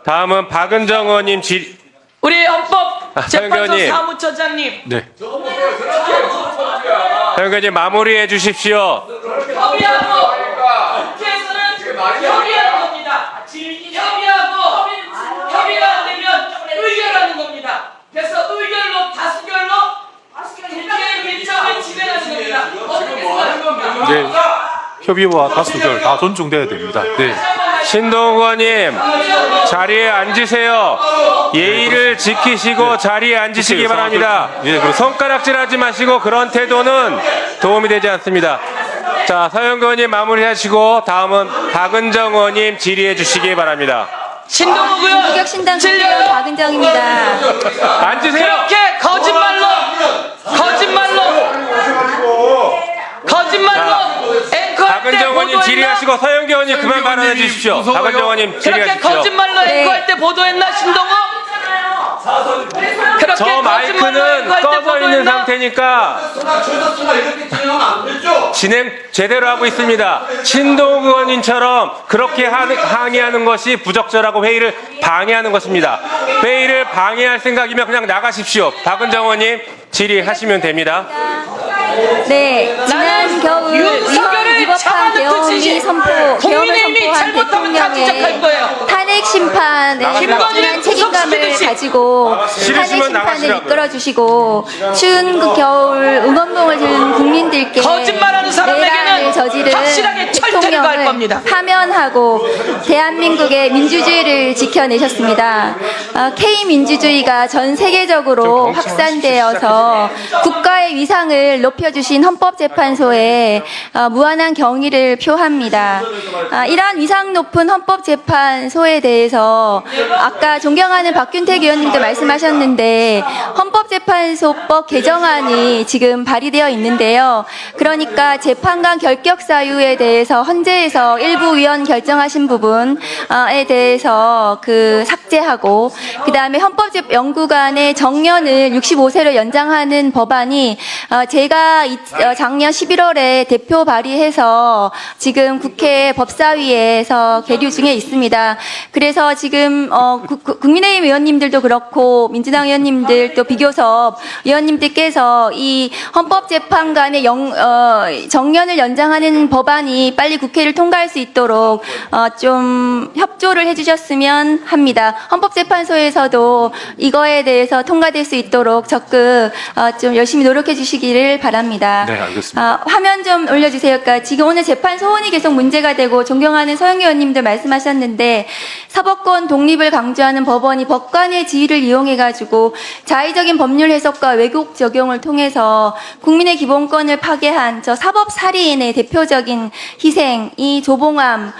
다음은 박은정 의원님 우리 헌법재판소 의원님. 사무처장님. 네. 서 의원님 마무리해 주십시오. 협의하고 국회에서는 협의하는 겁니다. 협의가 안 되면 의결하는 겁니다. 그래서 의결로 다수결로 국회 일정을 진행하는 겁니다. 어떻게 생각하십니까? 네. 협의와 다수결 다 존중돼야 됩니다. 네. 신동욱 의원님 자리에 앉으세요. 예의를 지키시고 자리에 앉으시기 바랍니다. 예, 그렇습니다. 손가락질하지 마시고 그런 태도는 도움이 되지 않습니다. 자, 서영교 의원님 마무리하시고 다음은 박은정 의원님 질의해 주시기 바랍니다. 신동욱 의원 국격신당 질려요. 국회의원 박은정입니다. 앉으세요. 그렇게 거짓말로 앵커 할 때 박은정 의원님 보도했나? 질의하시고 서영교 의원님 그만 발언해 주십시오. 박은정 의원님 그렇게 질의하십시오. 거짓말로 네. 앵커 할 때 보도했나 신동욱? 그렇게 저 거짓말로 마이크는 앵커 할 때 꺼져 있는 보도했나? 상태니까 진행 제대로 하고 있습니다. 신동욱 의원님처럼 그렇게 항의하는 것이 부적절하고 회의를 방해하는 것입니다. 회의를 방해할 생각이면 그냥 나가십시오. 박은정 의원님 질의하시면 됩니다. 네, 지난 겨울 윤석열을 위헌 위법한 잡아놓듯이 계엄이 선포, 계엄을 국민의힘이 선포한 잘못하면 다 지적할 거예요. 대통령의 탄핵 심판에 나가시라고. 확실한 책임감을 구속시키듯이. 가지고 탄핵 싫으시면 심판을 나가시라고요. 이끌어주시고 추운 그 겨울 응원봉을 든 국민들께 거짓말하는 사람에게는 내란을 저지른 확실하게 철퇴를 가할 겁니다. 대통령을 파면하고 대한민국의 민주주의를 지켜내셨습니다. K민주주의가 전 세계적으로 확산되어서 국가의 위상을 높여주신 헌법재판소에 무한한 경의를 표합니다. 이러한 위상 높은 헌법재판소에 대해서 아까 존경하는 박균택 의원님도 말씀하셨는데 헌법재판소법 개정안이 지금 발의되어 있는데요. 그러니까 재판관 결격 사유에 대해서 헌재에서 일부 위헌 결정하신 부분에 대해서 삭제하고 그다음에 헌법연구관의 정년을 65세로 연장하는 법안이 제가 작년 11월에 대표 발의해서 지금 국회 법사위에서 계류 중에 있습니다. 그래서 지금 국민의힘 의원님들도 그렇고 민주당 의원님들 또 비교섭 의원님들께서 이 헌법재판관의 정년을 연장하는 법안이 빨리 국회를 통과할 수 있도록 좀 협조를 해주셨으면 합니다. 헌법재판소에서도 이거에 대해서 통과될 수 있도록 적극 좀 열심히 노력해 주시기를 바랍니다. 네, 알겠습니다. 화면 좀 올려주세요. 그러니까 지금 오늘 재판 소원이 계속 문제가 되고 존경하는 서영 의원님도 말씀하셨는데 사법권 독립을 강조하는 법원이 법관의 지위를 이용해가지고 자의적인 법률 해석과 왜곡 적용을 통해서 국민의 기본권을 파괴한 저 사법살인의 대표적인 희생이 조봉암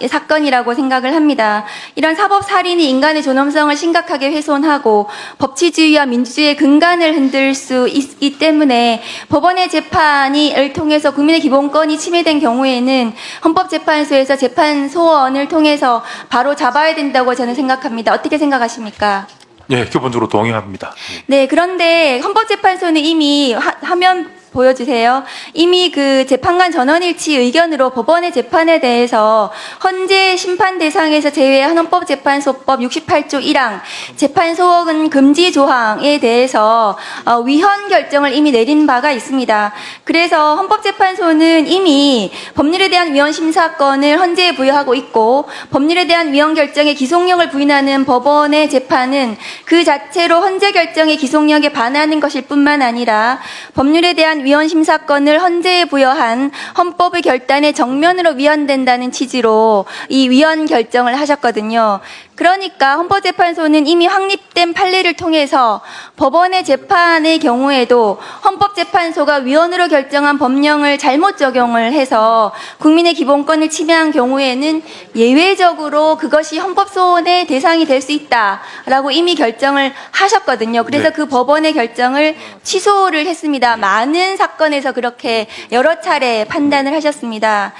사건이라고 생각을 합니다. 이런 사법살인이 인간의 존엄성을 심각하게 훼손하고 법치주의와 민주주의의 근간을 흔들 수 있기 때문에 법원의 재판을 통해서 국민의 기본권이 침해된 경우에는 헌법재판소에서 재판 소원을 통해서 바로 잡아야 된다고 저는 생각합니다. 어떻게 생각하십니까? 예, 기본적으로 동의합니다. 네, 그런데 헌법재판소는 이미 화면 보여주세요. 이미 재판관 전원일치 의견으로 법원의 재판에 대해서 헌재 심판 대상에서 제외한 헌법재판소법 68조 1항 재판 소원 금지 조항에 대해서 위헌 결정을 이미 내린 바가 있습니다. 그래서 헌법재판소는 이미 법률에 대한 위헌 심사권을 헌재에 부여하고 있고 법률에 대한 위헌 결정에 기속력을 부인하는 법원의 재판은 그 자체로 헌재 결정의 기속력에 반하는 것일 뿐만 아니라 법률에 대한 위헌 심사권을 헌재에 부여한 헌법의 결단에 정면으로 위헌된다는 취지로 이 위헌 결정을 하셨거든요. 그러니까 헌법재판소는 이미 확립된 판례를 통해서 법원의 재판의 경우에도 헌법재판소가 위헌으로 결정한 법령을 잘못 적용을 해서 국민의 기본권을 침해한 경우에는 예외적으로 그것이 헌법소원의 대상이 될 수 있다라고 이미 결정을 하셨거든요. 그래서 네. 그 법원의 결정을 취소를 했습니다. 많은 사건에서 그렇게 여러 차례 판단을 하셨습니다.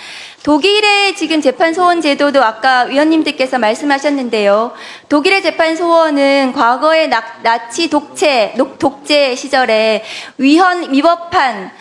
독일의 지금 재판 소원 제도도 아까 위원님들께서 말씀하셨는데요. 독일의 재판 소원은 과거의 나치 독재 시절에 위법한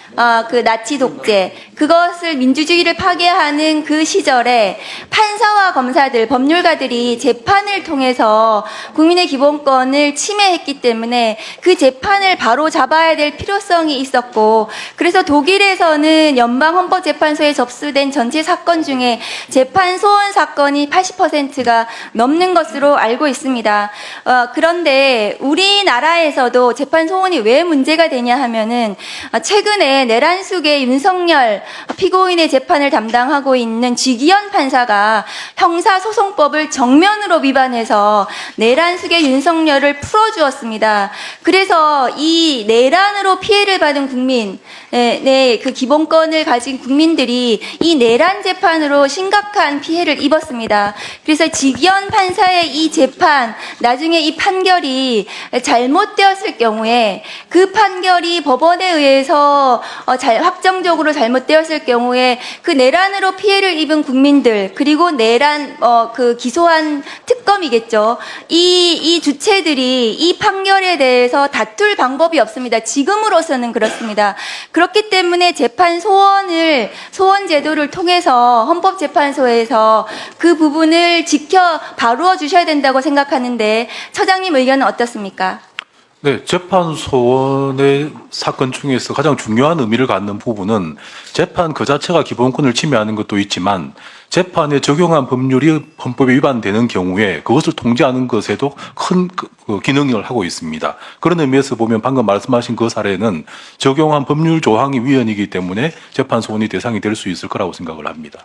그 나치 독재, 그것을 민주주의를 파괴하는 그 시절에 판사와 검사들, 법률가들이 재판을 통해서 국민의 기본권을 침해했기 때문에 그 재판을 바로 잡아야 될 필요성이 있었고, 그래서 독일에서는 연방헌법재판소에 접수된 전체 사건 중에 재판 소원 사건이 80%가 넘는 것으로 알고 있습니다. 그런데 우리나라에서도 재판 소원이 왜 문제가 되냐 하면은 최근에 내란숙의 윤석열 피고인의 재판을 담당하고 있는 쥐기현 판사가 형사소송법을 정면으로 위반해서 내란숙의 윤석열을 풀어주었습니다. 그래서 이 내란으로 피해를 받은 국민, 그 기본권을 가진 국민들이 이 내란 재판으로 심각한 피해를 입었습니다. 그래서 쥐기현 판사의 이 재판, 나중에 이 판결이 잘못되었을 경우에 그 판결이 법원에 의해서 확정적으로 잘못되었을 경우에 그 내란으로 피해를 입은 국민들, 그리고 내란 그 기소한 특검이겠죠. 이 주체들이 이 판결에 대해서 다툴 방법이 없습니다. 지금으로서는 그렇습니다. 그렇기 때문에 재판 소원 제도를 통해서 헌법재판소에서 그 부분을 바루어 주셔야 된다고 생각하는데, 처장님 의견은 어떻습니까? 네, 재판 소원의 사건 중에서 가장 중요한 의미를 갖는 부분은 재판 그 자체가 기본권을 침해하는 것도 있지만 재판에 적용한 법률이 헌법에 위반되는 경우에 그것을 통제하는 것에도 큰 기능을 하고 있습니다. 그런 의미에서 보면 방금 말씀하신 그 사례는 적용한 법률 조항이 위헌이기 때문에 재판 소원이 대상이 될 수 있을 거라고 생각을 합니다.